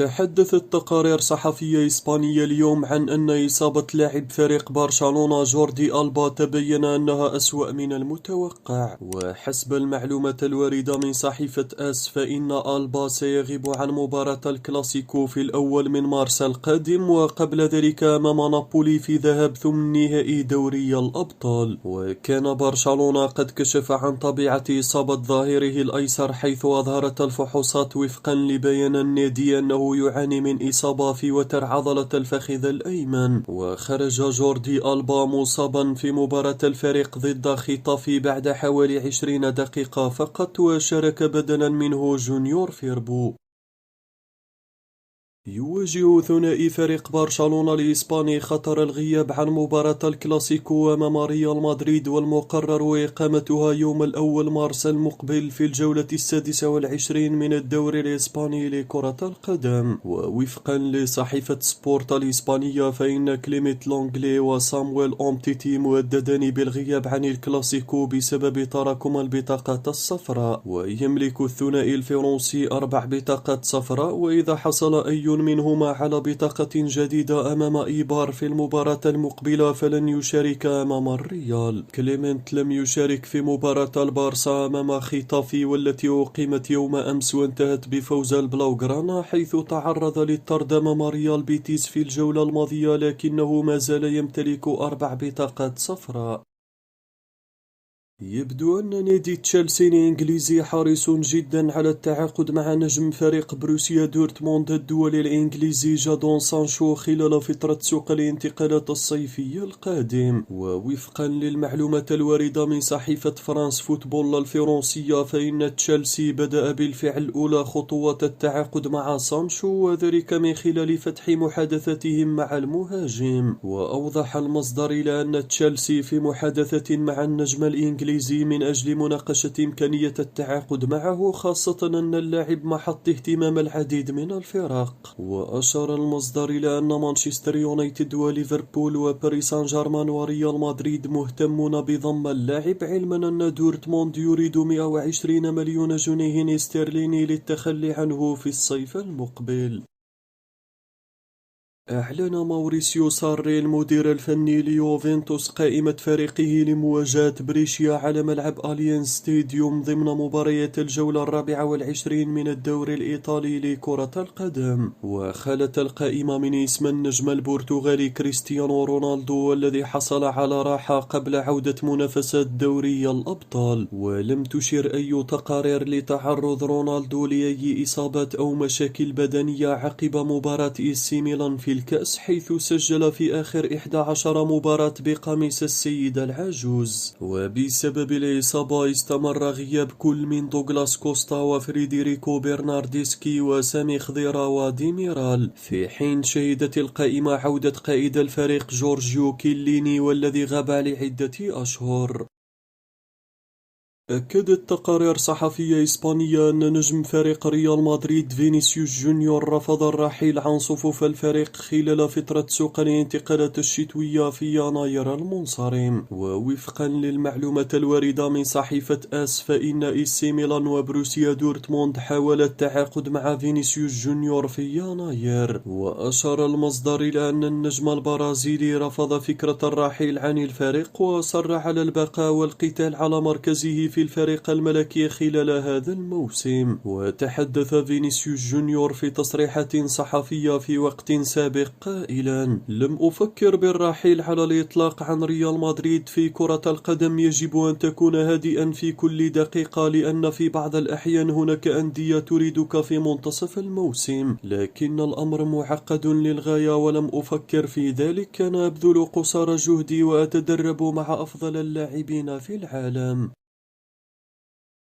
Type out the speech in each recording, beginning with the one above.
تحدثت تقارير صحفية إسبانية اليوم عن أن إصابة لاعب فريق برشلونة جوردي ألبا تبين أنها أسوأ من المتوقع. وحسب المعلومات الواردة من صحيفة آس فإن ألبا سيغيب عن مباراة الكلاسيكو في الأول من مارس القادم، وقبل ذلك أمام نابولي في ذهاب ثمن نهائي دوري الأبطال. وكان برشلونة قد كشف عن طبيعة إصابة ظهيره الأيسر، حيث أظهرت الفحوصات وفقا لبيان النادي أنه يعاني من إصابة في وتر عضلة الفخذ الأيمن. وخرج جوردي ألبا مصابا في مباراة الفريق ضد خطاف بعد حوالي 20 دقيقة فقط، وشارك بدلا منه جونيور فيربو. يواجه ثنائي فريق برشلونة الإسباني خطر الغياب عن مباراة الكلاسيكو أمام ريال مدريد، والمقرر إقامتها يوم الأول مارس المقبل في الجولة 26 من الدوري الإسباني لكرة القدم. ووفقا لصحيفة سبورت الإسبانية فإن كليميت لونغلي وسامويل أومتيتي مهددان بالغياب عن الكلاسيكو بسبب تراكم البطاقات الصفراء، ويملك الثنائي الفرنسي 4 بطاقات صفراء، وإذا حصل أي منهما على بطاقة جديدة أمام إيبار في المباراة المقبلة فلن يشارك أمام الريال. كليمنت لم يشارك في مباراة البارسا أمام خيتافي والتي أقيمت يوم أمس وانتهت بفوز البلاوغرانا، حيث تعرض للطرد أمام ريال بيتيس في الجولة الماضية، لكنه ما زال يمتلك 4 بطاقات صفراء. يبدو أن نادي تشيلسي الإنجليزي حريص جدا على التعاقد مع نجم فريق بروسيا دورتموند الدولي الإنجليزي جادون سانشو خلال فترة سوق الانتقالات الصيفي القادم. ووفقا للمعلومات الواردة من صحيفة فرانس فوتبول الفرنسية فإن تشيلسي بدأ بالفعل أولى خطوات التعاقد مع سانشو، وذلك من خلال فتح محادثاتهم مع المهاجم. وأوضح المصدر إلى أن تشيلسي في محادثة مع النجم الإنجليزي من أجل مناقشة إمكانية التعاقد معه، خاصة أن اللاعب محط اهتمام العديد من الفرق. وأشار المصدر إلى أن مانشستر يونايتد وليفربول وباريس سان جيرمان وريال مدريد مهتمون بضم اللاعب، علما أن دورتموند يريد 120 مليون جنيه استرليني للتخلي عنه في الصيف المقبل. أعلن ماوريسيو ساري المدير الفني ليوفنتوس قائمة فريقه لمواجهة بريشيا على ملعب أليانز ستاديوم ضمن مباريات الجولة 24 من الدوري الإيطالي لكرة القدم. وخلت القائمة من اسم النجم البرتغالي كريستيانو رونالدو، والذي حصل على راحة قبل عودة منافسات دوري الأبطال. ولم تشر أي تقارير لتعرض رونالدو لأي إصابات أو مشاكل بدنية عقب مباراة إيسي ميلان في الكأس، حيث سجل في آخر 11 مباراة بقميص السيد العجوز. وبسبب الإصابة استمر غياب كل من دوغلاس كوستا وفريديريكو برناردسكي وسامي خضيرا وديميرال، في حين شهدت القائمة عودة قائد الفريق جورجيو كيليني والذي غاب لعدة أشهر. أكدت تقارير صحفية إسبانية أن نجم فريق ريال مدريد فينيسيوس جونيور رفض الرحيل عن صفوف الفريق خلال فترة سوق الانتقالات الشتوية في يناير المنصرم. ووفقا للمعلومات الواردة من صحيفة آس فإن إيسي ميلان وبروسيا دورتموند حاول التعاقد مع فينيسيوس جونيور في يناير. وأشار المصدر إلى أن النجم البرازيلي رفض فكرة الرحيل عن الفريق، وأصر على البقاء والقتال على مركزه في الفريق الملكي خلال هذا الموسم. وتحدث فينيسيوس جونيور في تصريحات صحفية في وقت سابق قائلا: لم أفكر بالرحيل على الإطلاق عن ريال مدريد. في كرة القدم يجب أن تكون هادئا في كل دقيقة، لأن في بعض الأحيان هناك أندية تريدك في منتصف الموسم، لكن الأمر معقد للغاية ولم أفكر في ذلك. كان أبذل قصارى جهدي وأتدرب مع أفضل اللاعبين في العالم.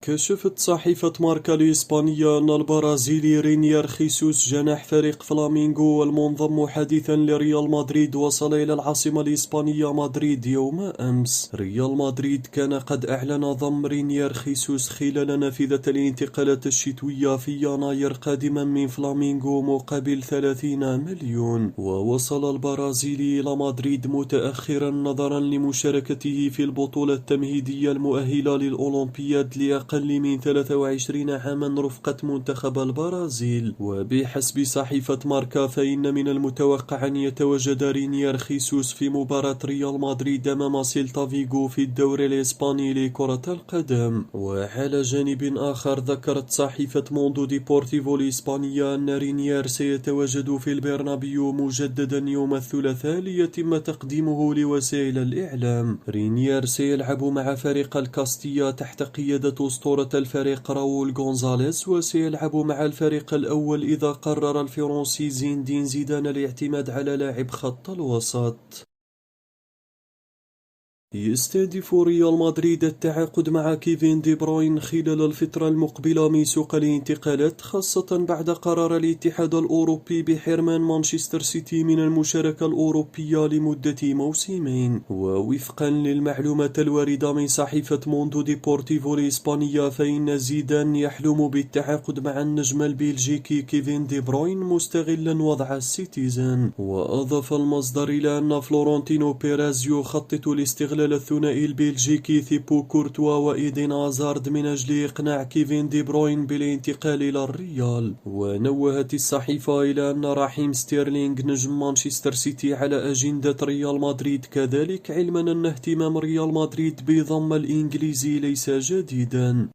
كشفت صحيفة ماركا الإسبانية أن البرازيلي رينيار خيسوس جناح فريق فلامينغو والمنضم حديثا لريال مدريد وصل إلى العاصمة الإسبانية مدريد يوم أمس. ريال مدريد كان قد أعلن ضم رينيار خيسوس خلال نافذة الانتقالات الشتوية في يناير قادما من فلامينغو مقابل 30 مليون. ووصل البرازيلي إلى مدريد متأخرا نظرا لمشاركته في البطولة التمهيدية المؤهلة للأولمبياد لأقل أقل من 23 عاما رفقة منتخب البرازيل. وبحسب صحيفة ماركا فإن من المتوقع أن يتواجد رينيير خيسوس في مباراة ريال مدريد أمام سيلتا فيغو في الدوري الإسباني لكرة القدم. وعلى جانب آخر ذكرت صحيفة موندو ديبورتيفو الإسبانية أن رينيير سيتواجد في البرنابيو مجددا يوم الثلاثاء ليتم تقديمه لوسائل الإعلام. رينيير سيلعب مع فريق الكاستيا تحت قيادة أسطورة الفريق راؤول غونزاليز، وسيلعب مع الفريق الأول إذا قرر الفرنسي زين الدين زيدان الاعتماد على لاعب خط الوسط. يستهدف ريال مدريد التعاقد مع كيفين دي بروين خلال الفترة المقبلة من سوق الانتقالات، خاصة بعد قرار الاتحاد الأوروبي بحرمان مانشستر سيتي من المشاركة الأوروبية لمدة موسمين. ووفقا للمعلومات الواردة من صحيفة موندو ديبورتيفو الإسبانية فإن زيدان يحلم بالتعاقد مع النجم البلجيكي كيفين دي بروين مستغلا وضع السيتيزن. وأضاف المصدر إلى أن فلورنتينو بيريز يخطط لاستغلال الثنائي البلجيكي ثيبو كورتوا وإيدين هازارد من أجل إقناع كيفين دي بروين بالانتقال إلى الريال. ونوهت الصحيفة إلى أن رحيم ستيرلينغ نجم مانشستر سيتي على أجندة ريال مدريد كذلك، علما أن اهتمام ريال مدريد بضم الإنجليزي ليس جديدا.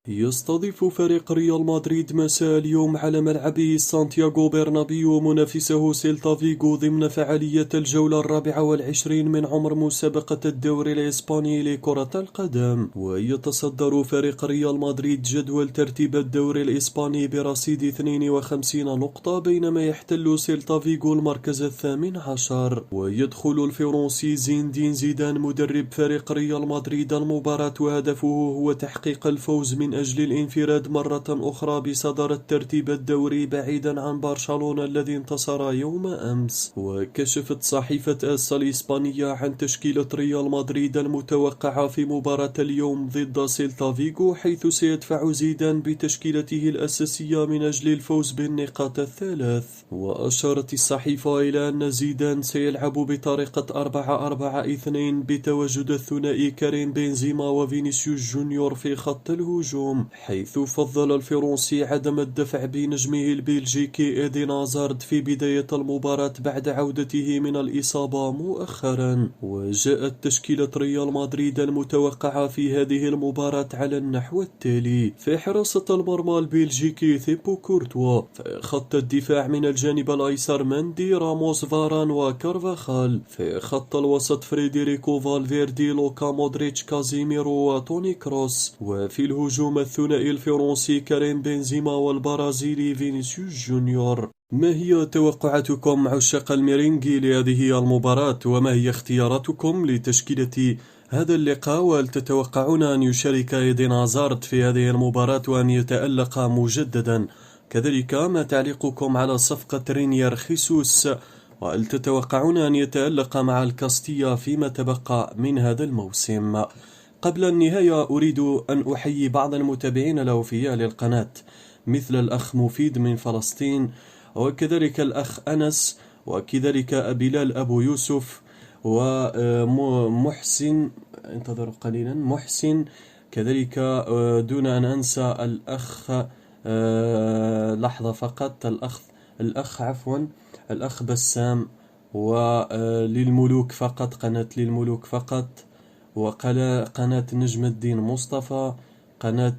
يستضيف فريق ريال مدريد مساء اليوم على ملعبه سانتياغو برنابيو منافسه سيلتا فيغو ضمن فعالية الجولة 24 من عمر مسابقة الدوري الإسباني لكرة القدم. ويتصدر فريق ريال مدريد جدول ترتيب الدوري الإسباني برصيد 52 نقطة، بينما يحتل سيلتا فيغو المركز 18. ويدخل الفرنسي زين الدين زيدان مدرب فريق ريال مدريد المباراة وهدفه هو تحقيق الفوز من أجل الانفراد مرة أخرى بصدارة ترتيب الدوري بعيدا عن برشلونة الذي انتصر يوم أمس. وكشفت صحيفة آس الإسبانية عن تشكيلة ريال مدريد المتوقعة في مباراة اليوم ضد سيلتا فيغو، حيث سيدفع زيدان بتشكيلته الأساسية من أجل الفوز بالنقاط الثلاث. وأشارت الصحيفة إلى أن زيدان سيلعب بطريقة 4-4-2 بتواجد الثنائي كريم بنزيما وفينيسيوس جونيور في خط الهجوم، حيث فضل الفرنسي عدم الدفع بنجمه البلجيكي إيدين هازارد في بداية المباراة بعد عودته من الإصابة مؤخرا. وجاءت تشكيلة ريال مدريد المتوقعة في هذه المباراة على النحو التالي: في حراسة المرمى البلجيكي ثيبو كورتوا، في خط الدفاع من الجانب الأيسر مندي، راموس، فاران وكارفاخال، في خط الوسط فريديريكو فالفيردي، لوكا مودريتش، كازيميرو وتوني كروس، وفي الهجوم الثنائي الفرنسي كريم بنزيما والبرازيلي فينيسيوس جونيور. ما هي توقعاتكم عشاق الميرينغي لهذه المباراة؟ وما هي اختياراتكم لتشكيلة هذا اللقاء؟ وهل تتوقعون أن يشارك إيدين هازارد في هذه المباراة وأن يتألق مجددا؟ كذلك ما تعليقكم على صفقة رينيير خيسوس؟ وهل تتوقعون أن يتألق مع الكاستيا فيما تبقى من هذا الموسم؟ قبل النهاية أريد أن أحيي بعض المتابعين الأوفياء للقناة، مثل الأخ مفيد من فلسطين، وكذلك الأخ أنس، وكذلك بلال أبو يوسف، ومحسن، انتظروا قليلا، محسن، كذلك دون أن أنسى الأخ، لحظة فقط، الأخ بسام، وللملوك فقط، قناة للملوك فقط، وقناة نجم الدين مصطفى، قناة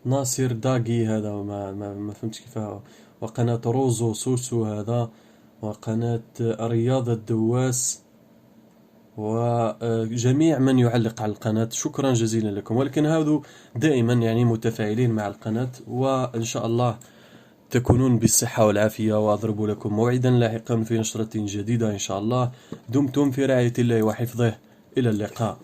ناصر داقي هذا ما فهمتش كيفاه، وقناة روزو سوسو هذا، وقناة رياض الدواس، وجميع من يعلق على القناة. شكرا جزيلا لكم، ولكن هذو دائما يعني متفاعلين مع القناة، وإن شاء الله تكونون بالصحة والعافية، وأضرب لكم موعدا لاحقا في نشرة جديدة إن شاء الله. دمتم في رعاية الله وحفظه، إلى اللقاء.